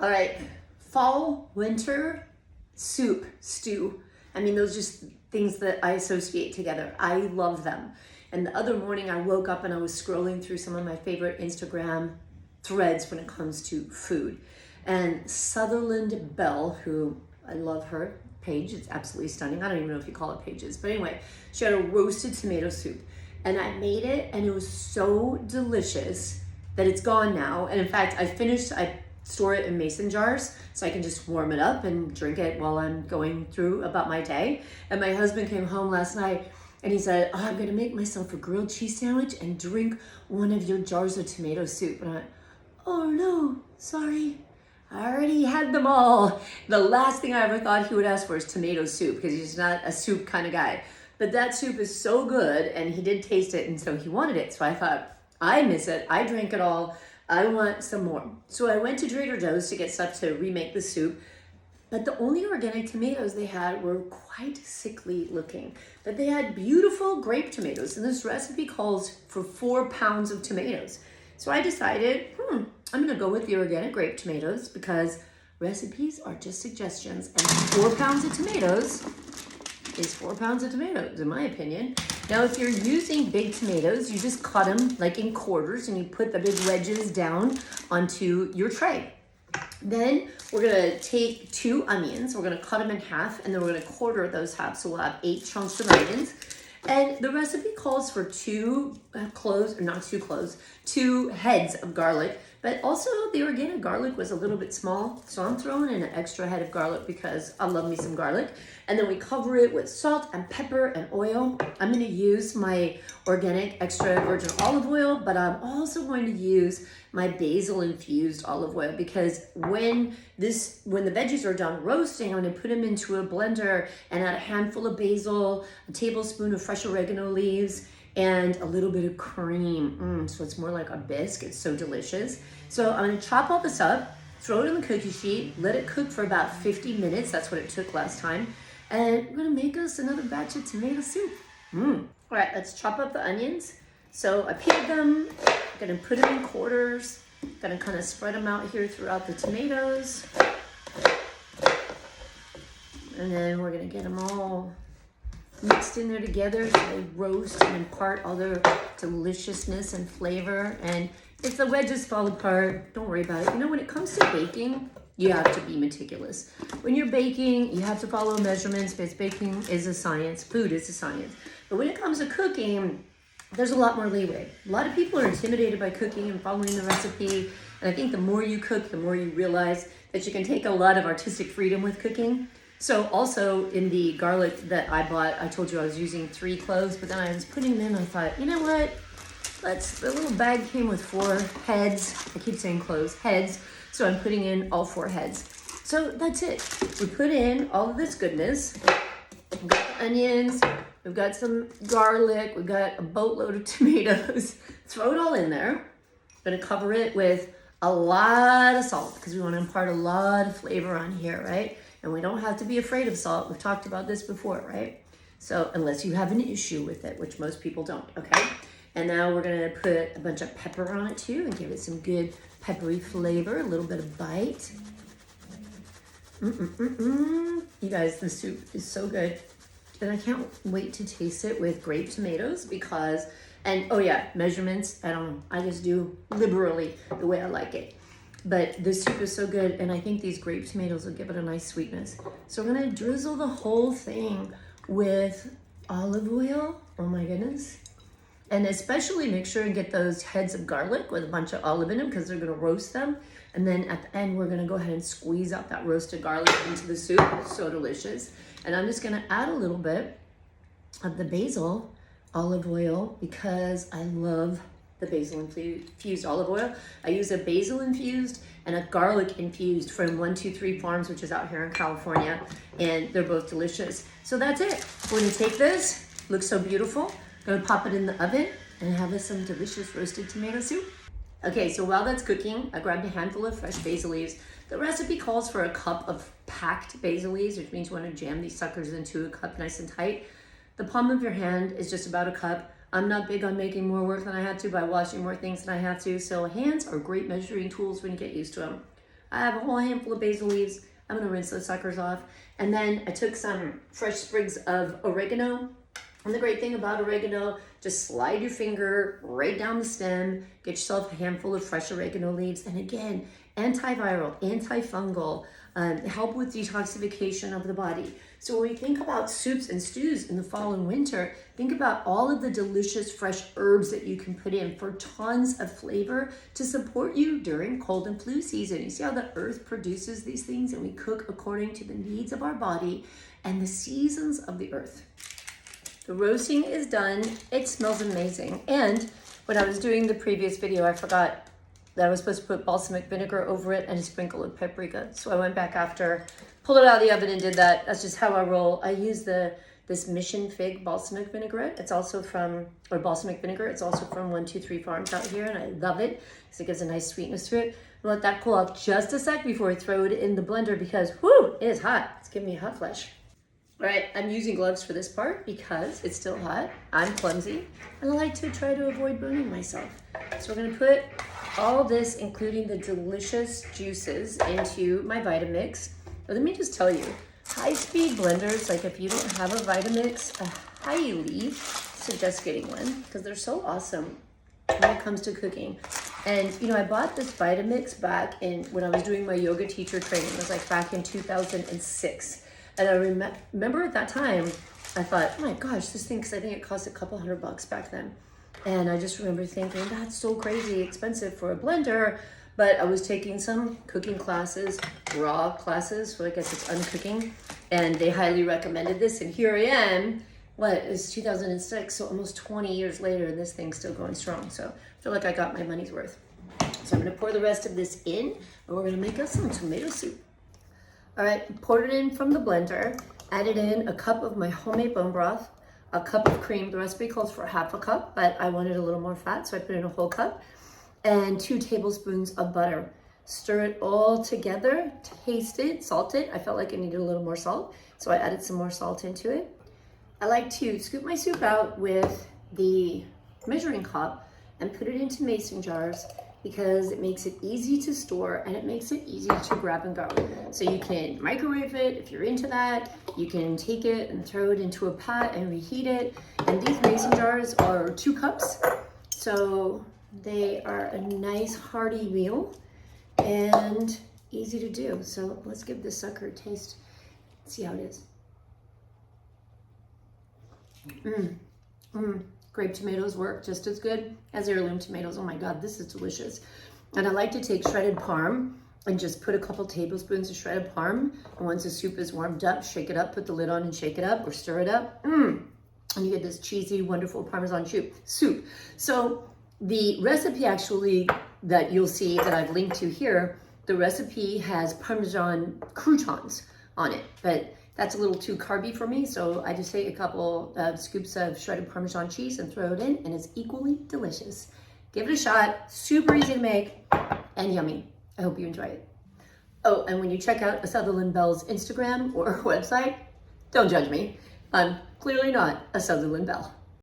All right, fall, winter, soup, stew. I mean, those are just things that I associate together. I love them. And the other morning I woke up and I was scrolling through some of my favorite Instagram threads when it comes to food. And Sutherland Bell, who I love her page, it's absolutely stunning. I don't even know if you call it pages, but anyway, she had a roasted tomato soup. And I made it and it was so delicious that it's gone now. And in fact, I store it in mason jars so I can just warm it up and drink it while I'm going through about my day. And my husband came home last night and he said, "Oh, I'm gonna make myself a grilled cheese sandwich and drink one of your jars of tomato soup." And I went, "Oh no, sorry. I already had them all." The last thing I ever thought he would ask for is tomato soup because he's not a soup kind of guy. But that soup is so good and he did taste it and so he wanted it. So I thought, I miss it. I drank it all. I want some more. So I went to Trader Joe's to get stuff to remake the soup, but the only organic tomatoes they had were quite sickly looking. But they had beautiful grape tomatoes, and this recipe calls for 4 pounds of tomatoes. So I decided, I'm gonna go with the organic grape tomatoes because recipes are just suggestions, and 4 pounds of tomatoes is 4 pounds of tomatoes, in my opinion. Now, if you're using big tomatoes, you just cut them like in quarters and you put the big wedges down onto your tray. Then we're gonna take 2 onions, we're gonna cut them in half, and then we're gonna quarter those half, so we'll have 8 chunks of onions. And the recipe calls for 2 heads of garlic, but also the organic garlic was a little bit small, so I'm throwing in an extra head of garlic because I love me some garlic. And then we cover it with salt and pepper and oil. I'm gonna use my organic extra virgin olive oil, but I'm also going to use my basil infused olive oil because when the veggies are done roasting, I'm gonna put them into a blender and add a handful of basil, a tablespoon of fresh oregano leaves, and a little bit of cream. So it's more like a bisque. It's so delicious. So I'm gonna chop all this up, throw it in the cookie sheet, let it cook for about 50 minutes. That's what it took last time. And we're gonna make us another batch of tomato soup. All right, let's chop up the onions. So I peeled them, gonna put them in quarters, gonna kind of spread them out here throughout the tomatoes. And then we're gonna get them all mixed in there together so they roast and impart all their deliciousness and flavor. And if the wedges fall apart, don't worry about it. You know, when it comes to baking, you have to be meticulous. When you're baking, you have to follow measurements because baking is a science, food is a science. But when it comes to cooking, there's a lot more leeway. A lot of people are intimidated by cooking and following the recipe. And I think the more you cook, the more you realize that you can take a lot of artistic freedom with cooking. So also in the garlic that I bought, I told you I was using 3 cloves, but then I was putting them in, I thought, you know what? The little bag came with 4 heads. I keep saying cloves, heads. So I'm putting in all 4 heads. So that's it. We put in all of this goodness. We've got the onions, we've got some garlic, we've got a boatload of tomatoes. Throw it all in there. I'm gonna cover it with a lot of salt because we want to impart a lot of flavor on here, right? And we don't have to be afraid of salt. We've talked about this before, right? So unless you have an issue with it, which most people don't, okay? And now we're gonna put a bunch of pepper on it too and give it some good peppery flavor, a little bit of bite. You guys, the soup is so good. And I can't wait to taste it with grape tomatoes because, and oh yeah, measurements, I don't know. I just do liberally the way I like it. But this soup is so good, and I think these grape tomatoes will give it a nice sweetness. So I'm gonna drizzle the whole thing with olive oil. Oh my goodness. And especially make sure and get those heads of garlic with a bunch of olive in them because they're gonna roast them. And then at the end, we're gonna go ahead and squeeze out that roasted garlic into the soup. It's so delicious. And I'm just gonna add a little bit of the basil olive oil because I love the basil infused olive oil. I use a basil infused and a garlic infused from 123 Farms, which is out here in California, and they're both delicious. So that's it. We're gonna take this, looks so beautiful. Gonna pop it in the oven and have us some delicious roasted tomato soup. Okay, so while that's cooking, I grabbed a handful of fresh basil leaves. The recipe calls for a cup of packed basil leaves, which means you wanna jam these suckers into a cup nice and tight. The palm of your hand is just about a cup. I'm not big on making more work than I have to by washing more things than I have to, so hands are great measuring tools when you get used to them. I have a whole handful of basil leaves. I'm gonna rinse those suckers off. And then I took some fresh sprigs of oregano. And the great thing about oregano, just slide your finger right down the stem, get yourself a handful of fresh oregano leaves. And again, antiviral, antifungal, help with detoxification of the body. So when we think about soups and stews in the fall and winter, think about all of the delicious fresh herbs that you can put in for tons of flavor to support you during cold and flu season. You see how the earth produces these things and we cook according to the needs of our body and the seasons of the earth. The roasting is done. It smells amazing. And when I was doing the previous video, I forgot that I was supposed to put balsamic vinegar over it and a sprinkle of paprika. So I went back after, pulled it out of the oven and did that. That's just how I roll. I use this Mission Fig balsamic vinaigrette. It's also from, or balsamic vinegar. It's also from 123 Farms out here, and I love it because it gives a nice sweetness to it. I'll let that cool off just a sec before I throw it in the blender because, whoo, it is hot. It's giving me a hot flash. All right, I'm using gloves for this part because it's still hot. I'm clumsy, and I like to try to avoid burning myself. So we're gonna put all this, including the delicious juices, into my Vitamix. But let me just tell you, high-speed blenders, like if you don't have a Vitamix, I highly suggest getting one because they're so awesome when it comes to cooking. And you know, I bought this Vitamix back in when I was doing my yoga teacher training. It was like back in 2006. And I remember at that time, I thought, oh my gosh, this thing, because I think it cost a couple $100 back then. And I just remember thinking, that's so crazy expensive for a blender. But I was taking some cooking classes, raw classes, so I guess it's uncooking. And they highly recommended this. And here I am, it's 2006, so almost 20 years later, and this thing's still going strong. So I feel like I got my money's worth. So I'm gonna pour the rest of this in, and we're gonna make us some tomato soup. All right, poured it in from the blender, added in a cup of my homemade bone broth, a cup of cream. The recipe calls for half a cup, but I wanted a little more fat, so I put in a whole cup, and 2 tablespoons of butter. Stir it all together, taste it, salt it. I felt like it needed a little more salt, so I added some more salt into it. I like to scoop my soup out with the measuring cup and put it into mason jars because it makes it easy to store and it makes it easy to grab and go. So you can microwave it if you're into that. You can take it and throw it into a pot and reheat it. And these mason jars are 2 cups. So they are a nice hearty meal and easy to do. So let's give this sucker a taste. See how it is. Grape tomatoes work just as good as heirloom tomatoes. Oh my God, this is delicious. And I like to take shredded parm and just put a couple tablespoons of shredded parm. And once the soup is warmed up, shake it up, put the lid on and shake it up or stir it up. And you get this cheesy, wonderful Parmesan soup. So the recipe actually that you'll see that I've linked to here, the recipe has Parmesan croutons on it, but that's a little too carby for me, so I just take a couple of scoops of shredded Parmesan cheese and throw it in, and it's equally delicious. Give it a shot, super easy to make, and yummy. I hope you enjoy it. Oh, and when you check out a Sutherland Bell's Instagram or website, don't judge me. I'm clearly not a Sutherland Bell.